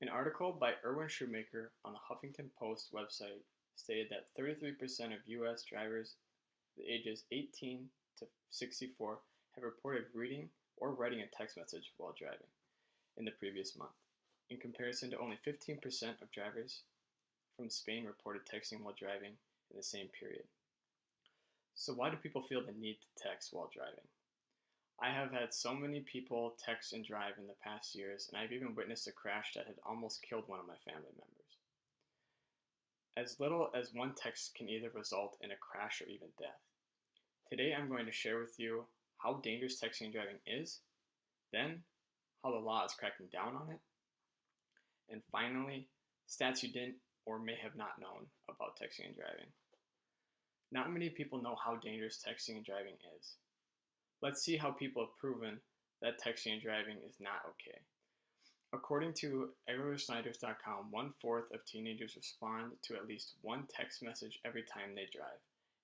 An article by Erwin Shoemaker on the Huffington Post website stated that 33% of U.S. drivers ages 18 to 64 have reported reading or writing a text message while driving in the previous month, in comparison to only 15% of drivers from Spain reported texting while driving in the same period. So why do people feel the need to text while driving? I have had so many people text and drive in the past years, and I've even witnessed a crash that had almost killed one of my family members. As little as one text can either result in a crash or even death. Today I'm going to share with you how dangerous texting and driving is, then how the law is cracking down on it, and finally, stats you didn't or may have not known about texting and driving. Not many people know how dangerous texting and driving is. Let's see how people have proven that texting and driving is not okay. According to EglerSnyders.com, 1/4 of teenagers respond to at least one text message every time they drive,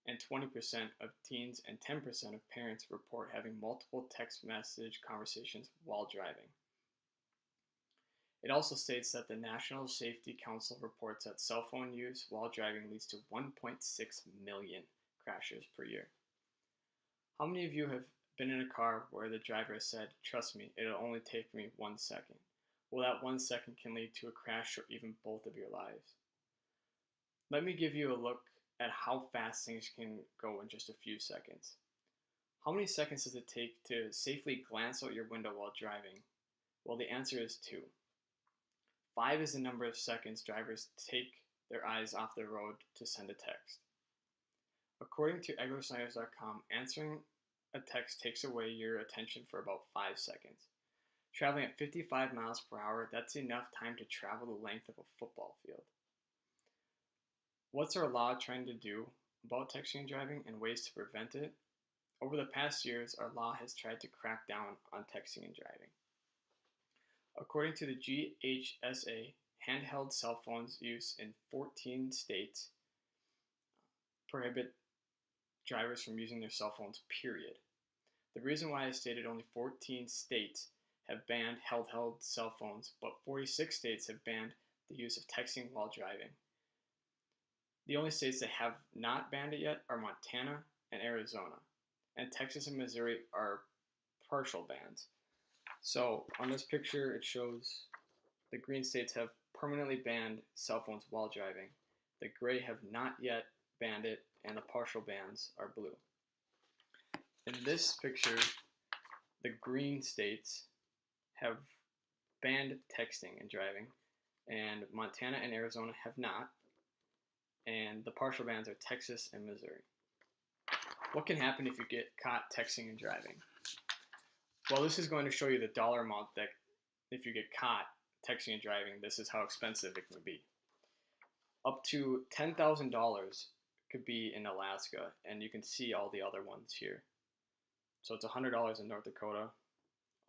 and 20% of teens and 10% of parents report having multiple text message conversations while driving. It also states that the National Safety Council reports that cell phone use while driving leads to 1.6 million crashes per year. How many of you have been in a car where the driver has said, "Trust me, it'll only take me 1 second"? Well, that 1 second can lead to a crash or even both of your lives. Let me give you a look at how fast things can go in just a few seconds. How many seconds does it take to safely glance out your window while driving? Well, the answer is 2. 5 is the number of seconds drivers take their eyes off the road to send a text. According to EglerSnyders.com, answering a text takes away your attention for about 5 seconds. Traveling at 55 miles per hour, that's enough time to travel the length of a football field. What's our law trying to do about texting and driving and ways to prevent it? Over the past years, our law has tried to crack down on texting and driving. According to the GHSA, handheld cell phones use in 14 states prohibit drivers from using their cell phones, period. The reason why I stated only 14 states have banned handheld cell phones, but 46 states have banned the use of texting while driving. The only states that have not banned it yet are Montana and Arizona, and Texas and Missouri are partial bans. So on this picture, it shows the green states have permanently banned cell phones while driving. The gray have not yet banned it, and the partial bans are blue. In this picture, the green states have banned texting and driving, and Montana and Arizona have not, and the partial bans are Texas and Missouri. What can happen if you get caught texting and driving? Well, this is going to show you the dollar amount that if you get caught texting and driving, this is how expensive it can be. Up to $10,000 could be in Alaska, and you can see all the other ones here. So it's $100 in North Dakota.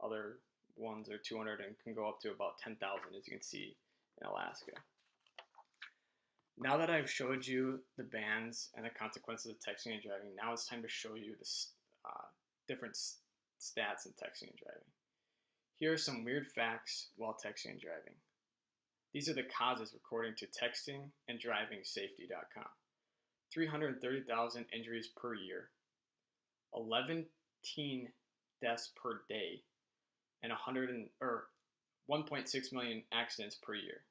Other ones are $200 and can go up to about $10,000, as you can see in Alaska. Now that I've showed you the bans and the consequences of texting and driving, now it's time to show you the different stats in texting and driving. Here are some weird facts while texting and driving. These are the causes according to textinganddravingsafety.com. 330,000 injuries per year, 11 teen deaths per day, and 1.6 million accidents per year.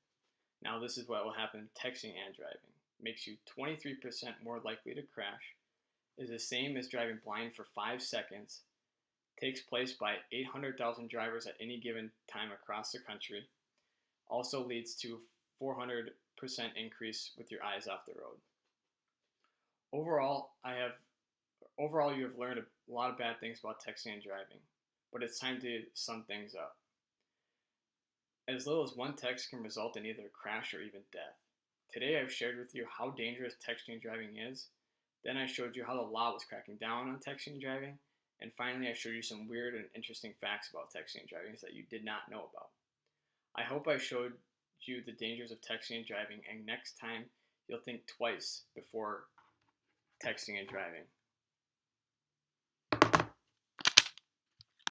Now this is what will happen texting and driving. Makes you 23% more likely to crash, is the same as driving blind for 5 seconds, takes place by 800,000 drivers at any given time across the country, also leads to 400% increase with your eyes off the road. Overall, you have learned a lot of bad things about texting and driving, but it's time to sum things up. As little as one text can result in either a crash or even death. Today I've shared with you how dangerous texting and driving is, then I showed you how the law was cracking down on texting and driving, and finally I showed you some weird and interesting facts about texting and driving that you did not know about. I hope I showed you the dangers of texting and driving, and next time you'll think twice before texting and driving.